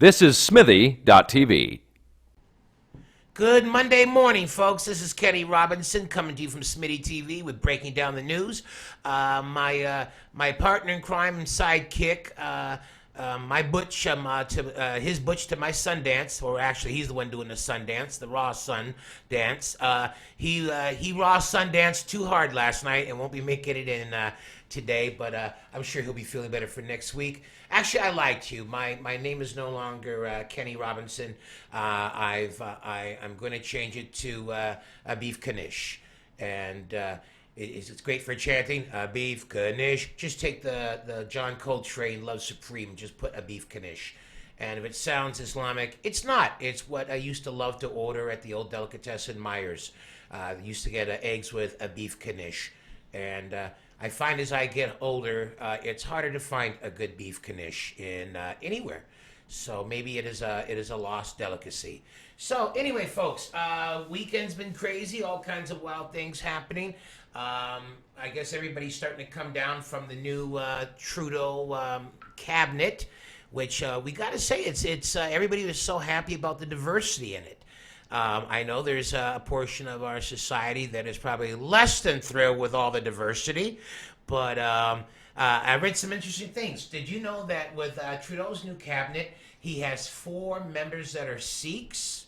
This is Smithy.tv. Good Monday morning, folks. This is Kenny Robinson coming to you from Smitty TV with Breaking Down the News. My partner in crime and sidekick, my Butch, his Butch to my Sundance, or actually he's the one doing the Sundance, the Raw Sun Dance. He Raw Sundance too hard last night and won't be making it in today, but I'm sure he'll be feeling better for next week. Actually, I lied to you. My name is no longer Kenny Robinson. I'm going to change it to a Beef Knish, and it's great for chanting. Beef Knish. Just take the John Coltrane Love Supreme. Just put a Beef Knish. And if it sounds Islamic, it's not. It's what I used to love to order at the old delicatessen Myers. I used to get eggs with a Beef Knish, and I find as I get older, it's harder to find a good beef knish in anywhere. So maybe it is a lost delicacy. So anyway, folks, weekend's been crazy. All kinds of wild things happening. I guess everybody's starting to come down from the new Trudeau cabinet, which we got to say, it's everybody was so happy about the diversity in it. I know there's a portion of our society that is probably less than thrilled with all the diversity, but I read some interesting things. Did you know that with Trudeau's new cabinet, he has 4 members that are Sikhs,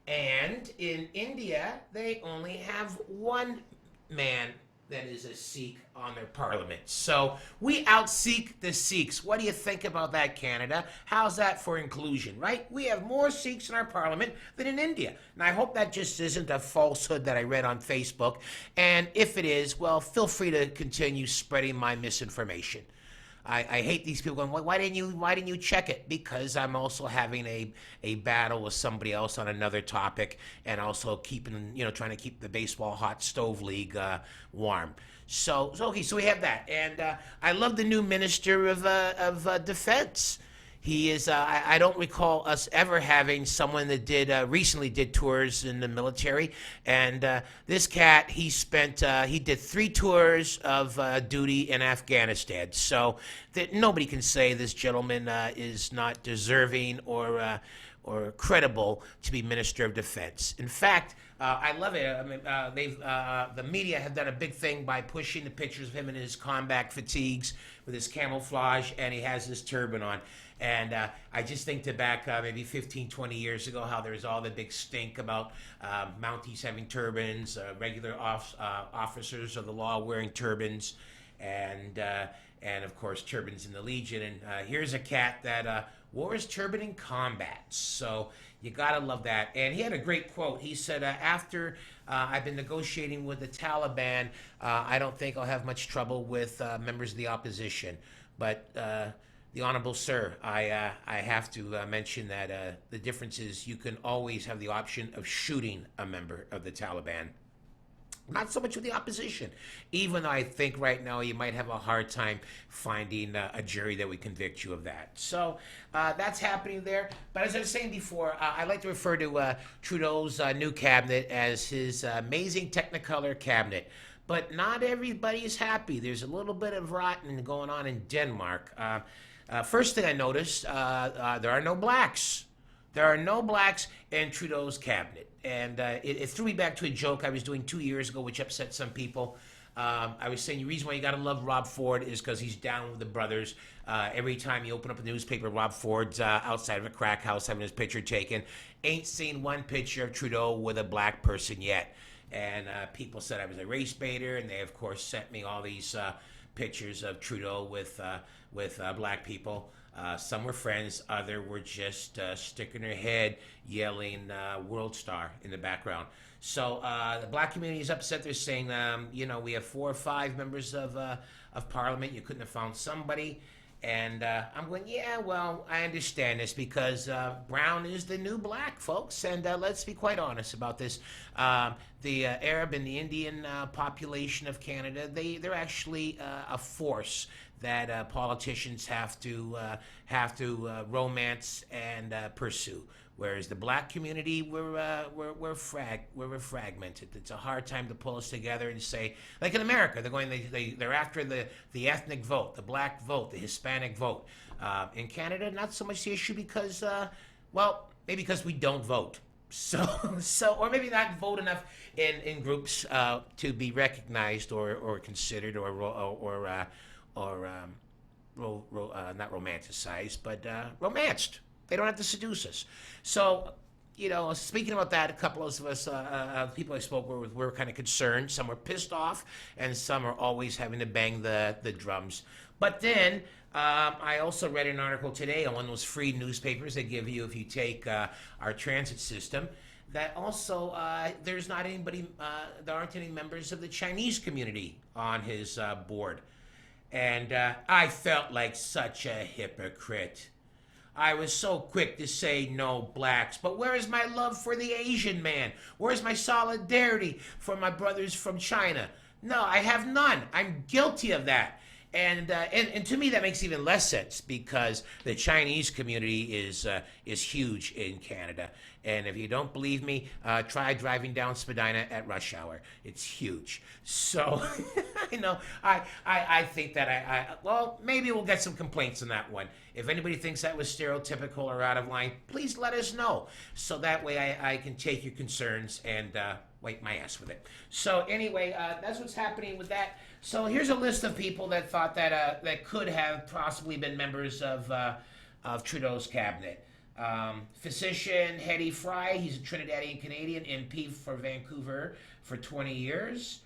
and in India, they only have 1 man that is a Sikh on their parliament. So we out-Sikh the Sikhs. What do you think about that, Canada? How's that for inclusion, right? We have more Sikhs in our parliament than in India. And I hope that just isn't a falsehood that I read on Facebook. And if it is, well, feel free to continue spreading my misinformation. I hate these people going, why didn't you check it? Because I'm also having a battle with somebody else on another topic, and also trying to keep the baseball hot stove league warm. So we have that, and I love the new Minister of Defense. He is. I don't recall us ever having someone that recently did tours in the military. And this cat, he did 3 tours of duty in Afghanistan. So that nobody can say this gentleman is not deserving or credible to be Minister of Defense. In fact, I love it. I mean, the media have done a big thing by pushing the pictures of him in his combat fatigues with his camouflage, and he has his turban on. And I just think back maybe 15, 20 years ago, how there was all the big stink about Mounties having turbans, regular officers of the law wearing turbans, and of course turbans in the Legion. And here's a cat that wore his turban in combat. So you gotta love that. And he had a great quote. He said, after I've been negotiating with the Taliban, I don't think I'll have much trouble with members of the opposition. But the Honorable Sir, I have to mention that the difference is you can always have the option of shooting a member of the Taliban. Not so much with the opposition, even though I think right now you might have a hard time finding a jury that would convict you of that. So that's happening there. But as I was saying before, I like to refer to Trudeau's new cabinet as his amazing Technicolor cabinet. But not everybody is happy. There's a little bit of rotten going on in Denmark. First thing I noticed, there are no blacks. There are no blacks in Trudeau's cabinet. And it threw me back to a joke I was doing 2 years ago, which upset some people. I was saying the reason why you got to love Rob Ford is because he's down with the brothers. Every time you open up a newspaper, Rob Ford's outside of a crack house having his picture taken. Ain't seen one picture of Trudeau with a black person yet. And people said I was a race baiter, and they, of course, sent me all these pictures of Trudeau with black people. Some were friends, others were just sticking their head, yelling "World Star" in the background. So the black community is upset. They're saying, we have 4 or 5 members of Parliament. You couldn't have found somebody. And I'm going, yeah, well, I understand this because brown is the new black, folks. And let's be quite honest about this. The Arab and the Indian population of Canada, they're actually a force that politicians have to romance and pursue. Whereas the black community, we're fragmented. It's a hard time to pull us together and say, like in America, they're after the ethnic vote, the black vote, the Hispanic vote. In Canada, not so much the issue because, well, maybe because we don't vote. So, or maybe not vote enough in groups to be recognized or considered not romanticized, but romanced. They don't have to seduce us. So, speaking about that, a couple of us, people I spoke with, were kind of concerned. Some were pissed off, and some are always having to bang the drums. But then, I also read an article today on one of those free newspapers they give you if you take our transit system, that also there aren't any members of the Chinese community on his board. And I felt like such a hypocrite. I was so quick to say no blacks, but where is my love for the Asian man? Where is my solidarity for my brothers from China? No, I have none. I'm guilty of that. And to me that makes even less sense because the Chinese community is huge in Canada. And if you don't believe me, try driving down Spadina at rush hour. It's huge. So I think that well, maybe we'll get some complaints on that one. If anybody thinks that was stereotypical or out of line, please let us know. So that way I can take your concerns and wipe my ass with it. So anyway, that's what's happening with that. So here's a list of people that thought that could have possibly been members of Trudeau's cabinet. Physician Hedy Fry, he's a Trinidadian Canadian MP for Vancouver for 20 years.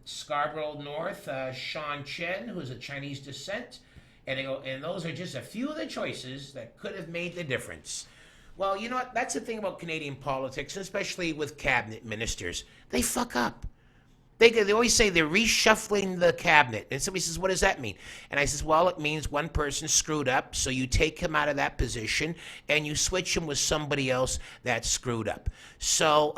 Scarborough North, Sean Chen, who's of Chinese descent. And those are just a few of the choices that could have made the difference. Well, you know what? That's the thing about Canadian politics, especially with cabinet ministers. They fuck up. They always say they're reshuffling the cabinet. And somebody says, what does that mean? And I says, well, it means one person screwed up, so you take him out of that position and you switch him with somebody else that screwed up. So,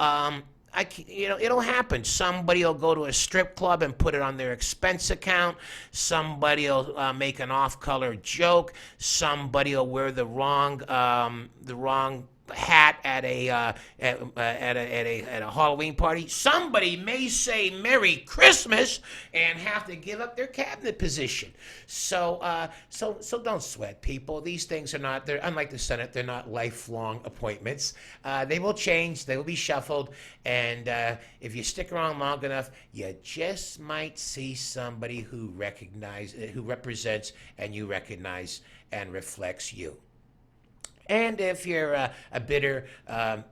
it'll happen. Somebody will go to a strip club and put it on their expense account. Somebody will make an off-color joke. Somebody will wear the wrong hat at a Halloween party. Somebody may say Merry Christmas and have to give up their cabinet position. So don't sweat, people. These things they're unlike the Senate, they're not lifelong appointments. They will change, they will be shuffled, and if you stick around long enough, you just might see somebody who represents and you recognize and reflects you. And if you're a bitter,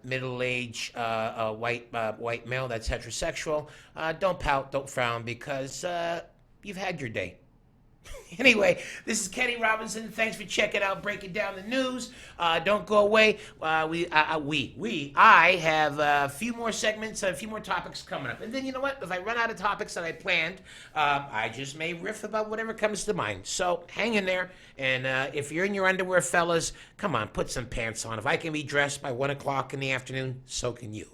middle-aged white male that's heterosexual, don't pout, don't frown, because you've had your day. Anyway, this is Kenny Robinson. Thanks for checking out Breaking Down the News. Don't go away. I have a few more segments, a few more topics coming up. And then you know what? If I run out of topics that I planned, I just may riff about whatever comes to mind. So hang in there. And if you're in your underwear, fellas, come on, put some pants on. If I can be dressed by 1 o'clock in the afternoon, so can you.